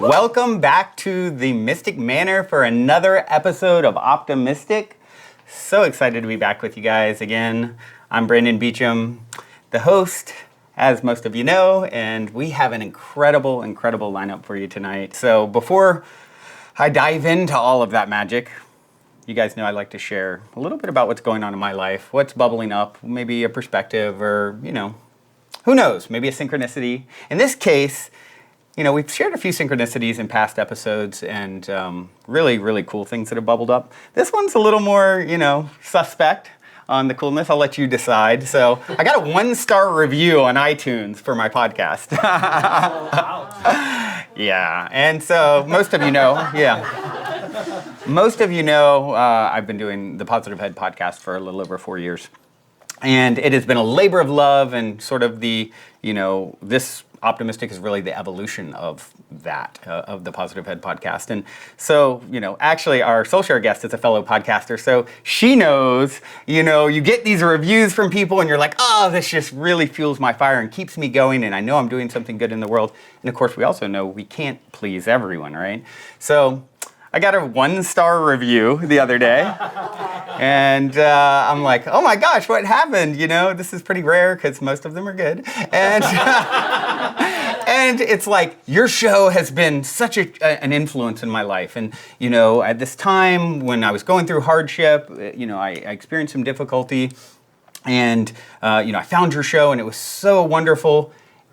Welcome back to the Mystic Manor for another episode of Optimystic. So excited to be back with you guys again. I'm Brandon Beecham, the host, as most of you know, and we have an incredible lineup for you tonight. So before I dive into all of that magic, you guys know I like to share a little bit about what's going on in my life, what's bubbling up, maybe a perspective or, who knows, maybe a synchronicity. In this case, we've shared a few synchronicities in past episodes and really cool things that have bubbled up. This one's a little more, suspect on the coolness. I'll let you decide. So I got a 1-star review on iTunes for my podcast. Yeah, and so most of you know, I've been doing the Positive Head podcast for a little over 4 years. And it has been a labor of love and sort of the, this Optimistic is really the evolution of that, of the Positive Head podcast. And so, actually our soul share guest is a fellow podcaster. So she knows, you get these reviews from people and you're like, oh, this just really fuels my fire and keeps me going. And I know I'm doing something good in the world. And of course, we also know we can't please everyone, right? So I got a 1-star review the other day. And I'm like, oh my gosh, what happened? This is pretty rare because most of them are good. And and it's like, your show has been such an influence in my life. And, at this time when I was going through hardship, I experienced some difficulty. And, I found your show and it was so wonderful.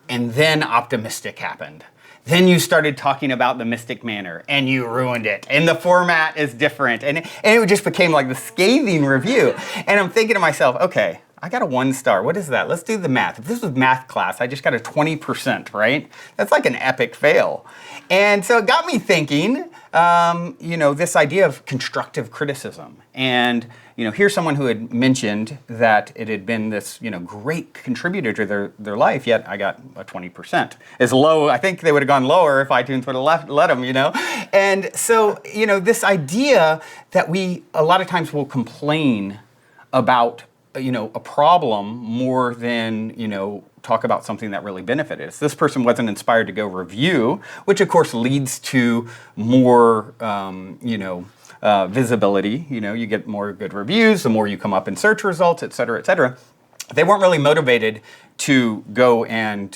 And then Optimistic happened. Then you started talking about the Mystic Manor, and you ruined it. And the format is different. And it just became like the scathing review. And I'm thinking to myself, okay, I got a 1-star. What is that? Let's do the math. If this was math class, I just got a 20%, right? That's like an epic fail. And so it got me thinking, this idea of constructive criticism. And here's someone who had mentioned that it had been this, great contributor to their life, yet I got a 20%. As low, I think they would have gone lower if iTunes would have let them, And so, this idea that we a lot of times will complain about, a problem more than, talk about something that really benefited us. This person wasn't inspired to go review, which of course leads to more, visibility. You get more good reviews, the more you come up in search results, et cetera, et cetera. They weren't really motivated to go and,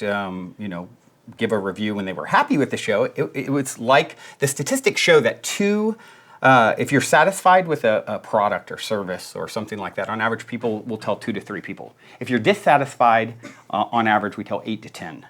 give a review when they were happy with the show. It was like the statistics show that if you're satisfied with a product or service or something like that, on average, people will tell 2 to 3 people. If you're dissatisfied, on average, we tell 8 to 10.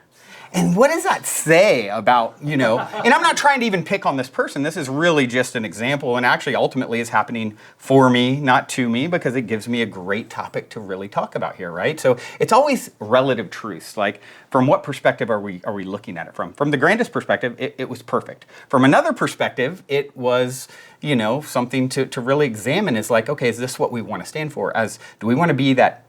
And what does that say about, and I'm not trying to even pick on this person. This is really just an example and actually ultimately is happening for me, not to me, because it gives me a great topic to really talk about here, right? So it's always relative truths. Like, from what perspective are we looking at it from? From the grandest perspective, it was perfect. From another perspective, it was, something to really examine is like, okay, is this what we want to stand for? Do we want to be that,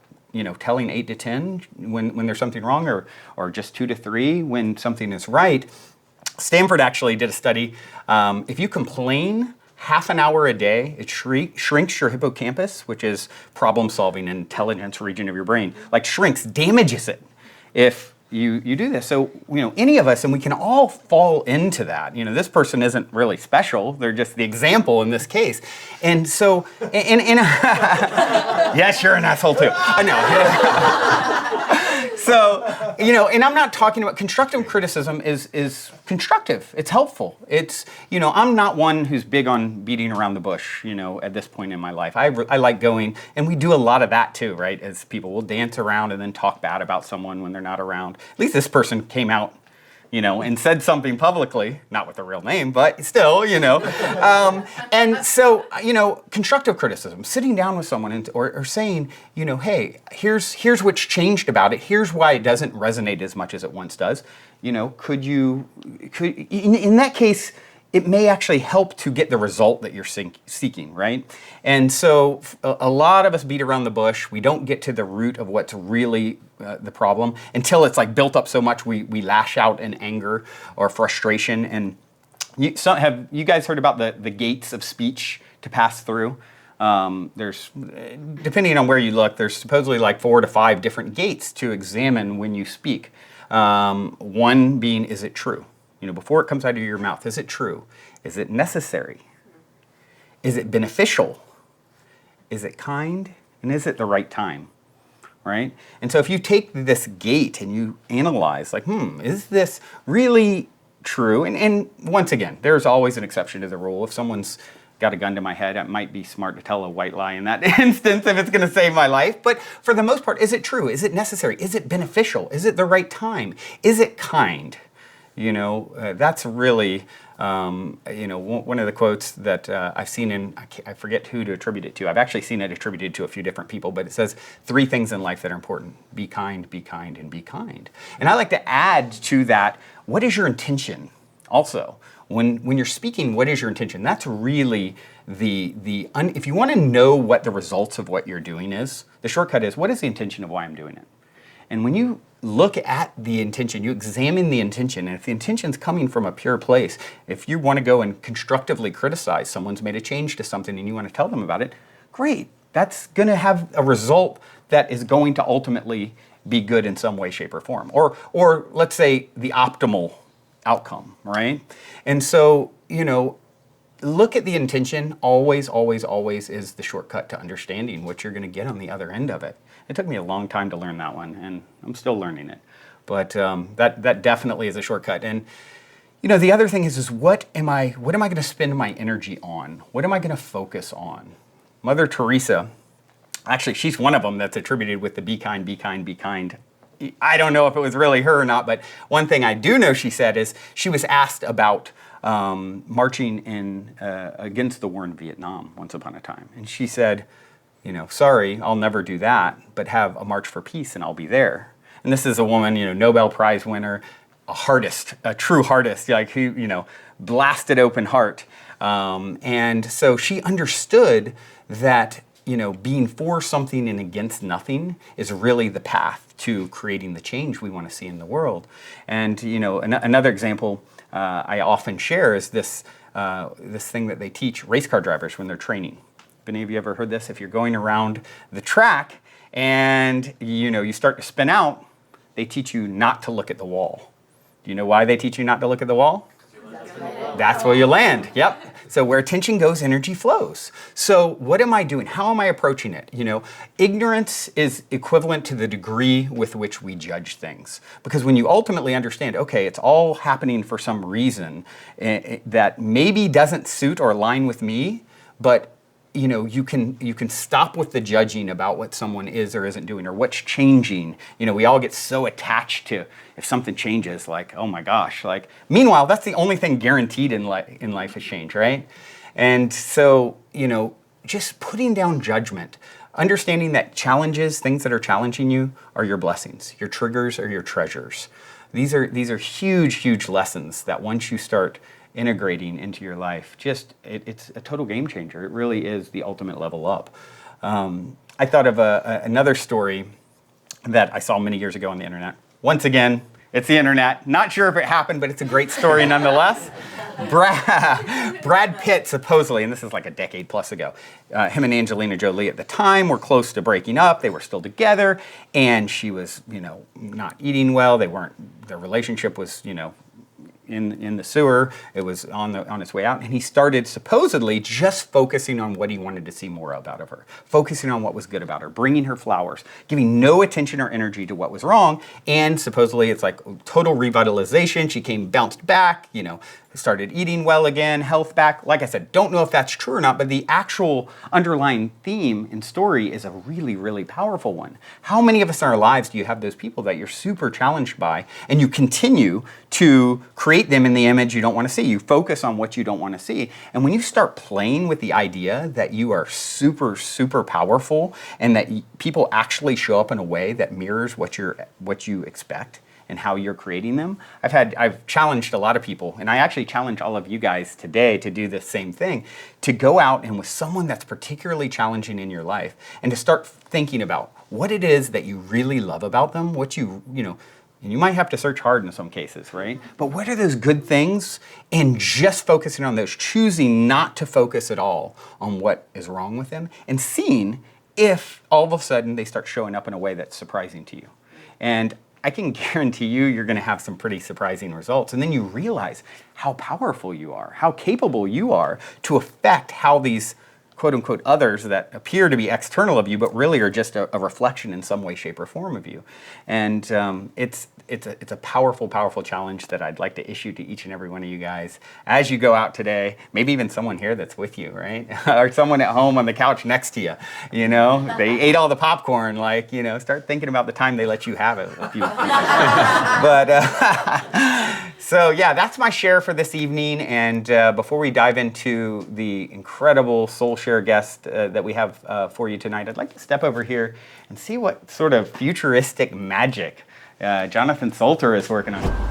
telling 8 to 10 when there's something wrong or just 2 to 3 when something is right? Stanford actually did a study. If you complain half an hour a day, it shrinks your hippocampus, which is problem-solving and intelligence region of your brain. Like shrinks, damages it if you do this. So, any of us, and we can all fall into that. This person isn't really special. They're just the example in this case. And so, yes, you're an asshole too. I know. So, and I'm not talking about constructive criticism is constructive. It's helpful. It's, I'm not one who's big on beating around the bush, at this point in my life. I like going, and we do a lot of that too, right? As people will dance around and then talk bad about someone when they're not around. At least this person came out, and said something publicly, not with a real name, but still, and so, constructive criticism, sitting down with someone or saying, hey, here's what's changed about it. Here's why it doesn't resonate as much as it once does. Could in that case, it may actually help to get the result that you're seeking, right? And so a lot of us beat around the bush. We don't get to the root of what's really the problem until it's like built up so much we lash out in anger or frustration. And have you guys heard about the gates of speech to pass through? There's, depending on where you look, there's supposedly like 4 to 5 different gates to examine when you speak. One being, is it true? before it comes out of your mouth, is it true? Is it necessary? Is it beneficial? Is it kind? And is it the right time? Right? And so if you take this gate and you analyze, like, is this really true? And once again, there's always an exception to the rule. If someone's got a gun to my head, it might be smart to tell a white lie in that instance if it's going to save my life. But for the most part, is it true? Is it necessary? Is it beneficial? Is it the right time? Is it kind? That's really, one of the quotes that I've seen in, I forget who to attribute it to. I've actually seen it attributed to a few different people, but it says 3 things in life that are important. Be kind, and be kind. And I like to add to that, what is your intention also? When you're speaking, what is your intention? That's really if you want to know what the results of what you're doing is, the shortcut is, what is the intention of why I'm doing it? And when you look at the intention, you examine the intention, and if the intention's coming from a pure place, if you want to go and constructively criticize someone's made a change to something and you want to tell them about it, great. That's going to have a result that is going to ultimately be good in some way, shape, or form. Or let's say the optimal outcome, right? And so, look at the intention. Always, always, always is the shortcut to understanding what you're going to get on the other end of it. It took me a long time to learn that one, and I'm still learning it. But that definitely is a shortcut. And the other thing is what am I going to spend my energy on? What am I going to focus on? Mother Teresa, actually, she's one of them that's attributed with the be kind, be kind, be kind. I don't know if it was really her or not, but one thing I do know she said is she was asked about marching against the war in Vietnam once upon a time. And she said, sorry, I'll never do that, but have a march for peace and I'll be there. And this is a woman, Nobel Prize winner, a true artist, like who, blasted open heart. And so she understood that, being for something and against nothing is really the path to creating the change we want to see in the world. And, another example I often share is this thing that they teach race car drivers when they're training. Have any of you ever heard this? If you're going around the track and you start to spin out, they teach you not to look at the wall. Do you know why they teach you not to look at the wall? That's where you land. Yep. So where attention goes, energy flows. So what am I doing? How am I approaching it? Ignorance is equivalent to the degree with which we judge things. Because when you ultimately understand, okay, it's all happening for some reason that maybe doesn't suit or align with me, but you can stop with the judging about what someone is or isn't doing or what's changing. We all get so attached to if something changes, like, oh my gosh. Like, meanwhile, that's the only thing guaranteed in life is change, right? And so, just putting down judgment, understanding that challenges, things that are challenging you, are your blessings. Your triggers are your treasures. These are huge, huge lessons that once you start integrating into your life, it's a total game changer. It really is the ultimate level up. I thought of another story that I saw many years ago on the internet. Once again, it's the internet. Not sure if it happened, but it's a great story nonetheless. Brad Pitt supposedly, and this is like a decade plus ago, him and Angelina Jolie at the time were close to breaking up. They were still together, and she was, not eating well. Their relationship was, in the sewer. It was on its way out, and he started supposedly just focusing on what he wanted to see more of out of her, focusing on what was good about her, bringing her flowers, giving no attention or energy to what was wrong, and supposedly it's like total revitalization. She bounced back, started eating well again, health back. Like I said, don't know if that's true or not, but the actual underlying theme and story is a really, really powerful one. How many of us in our lives do you have those people that you're super challenged by, and you continue to create them in the image you don't want to see? You focus on what you don't want to see. And when you start playing with the idea that you are super, super powerful and that people actually show up in a way that mirrors what you expect and how you're creating them. I've challenged a lot of people, and I actually challenge all of you guys today to do the same thing, to go out and with someone that's particularly challenging in your life and to start thinking about what it is that you really love about them, and you might have to search hard in some cases, right? But what are those good things? And just focusing on those, choosing not to focus at all on what is wrong with them, and seeing if all of a sudden they start showing up in a way that's surprising to you. And I can guarantee you're going to have some pretty surprising results. And then you realize how powerful you are, how capable you are to affect how these quote unquote others that appear to be external of you, but really are just a reflection in some way, shape, or form of you. And it's a powerful, powerful challenge that I'd like to issue to each and every one of you guys as you go out today. Maybe even someone here that's with you, right? Or someone at home on the couch next to you. You know, they ate all the popcorn. Like, you know, start thinking about the time they let you have it. So yeah, that's my share for this evening. And before we dive into the incredible soul share guest that we have for you tonight, I'd like to step over here and see what sort of futuristic magic Jonathan Salter is working on.